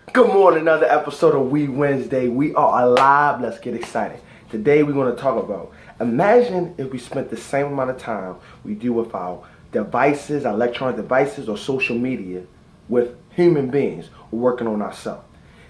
Good morning, another episode of We Wednesday. We are alive. Let's get excited. Today we're going to talk about, imagine if we spent the same amount of time we do with our devices, our electronic devices or social media with human beings working on ourselves.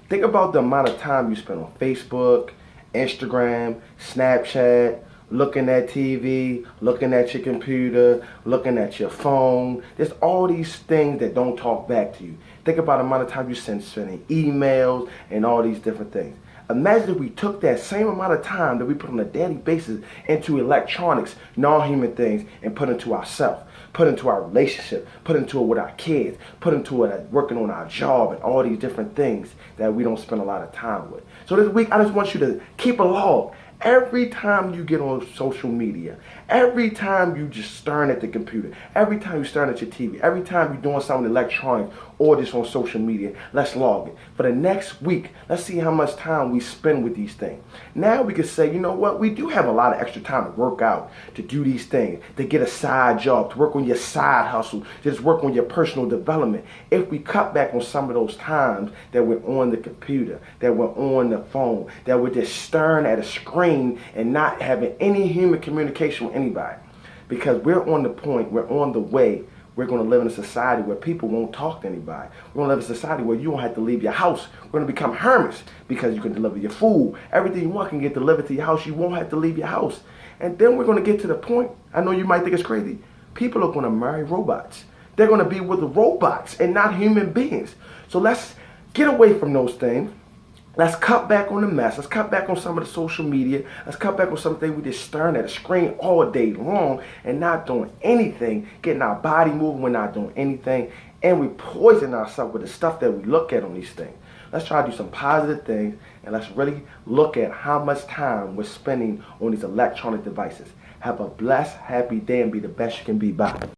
Think about the amount of time you spend on Facebook, Instagram, Snapchat, looking at TV, looking at your computer, looking at your phone. There's all these things that don't talk back to you. Think about the amount of time you sending emails and all these different things. Imagine if we took that same amount of time that we put on a daily basis into electronics, non-human things, and put into ourselves, put into our relationship, put into it with our kids, put into it working on our job and all these different things that we don't spend a lot of time with. So this week, I just want you to keep a log. Every time you get on social media, every time you just staring at the computer, every time you staring at your TV, every time you're doing something electronic or just on social media, let's log it. For the next week, let's see how much time we spend with these things. Now we can say, you know what, we do have a lot of extra time to work out, to do these things, to get a side job, to work on your side hustle, to just work on your personal development. If we cut back on some of those times that we're on the computer, that we're on the phone, that we're just staring at a screen and not having any human communication with anybody, because we're on the point, we're on the way. We're going to live in a society where people won't talk to anybody. We're going to live in a society where you don't have to leave your house. We're going to become hermits because you can deliver your food. Everything you want can get delivered to your house. You won't have to leave your house. And then we're going to get to the point, I know you might think it's crazy, people are going to marry robots. They're going to be with the robots and not human beings. So let's get away from those things. Let's cut back on the mess. Let's cut back on some of the social media. Let's cut back on something we just staring at a screen all day long and not doing anything, getting our body moving, we're not doing anything, and we poison ourselves with the stuff that we look at on these things. Let's try to do some positive things, and let's really look at how much time we're spending on these electronic devices. Have a blessed, happy day and be the best you can be. Bye.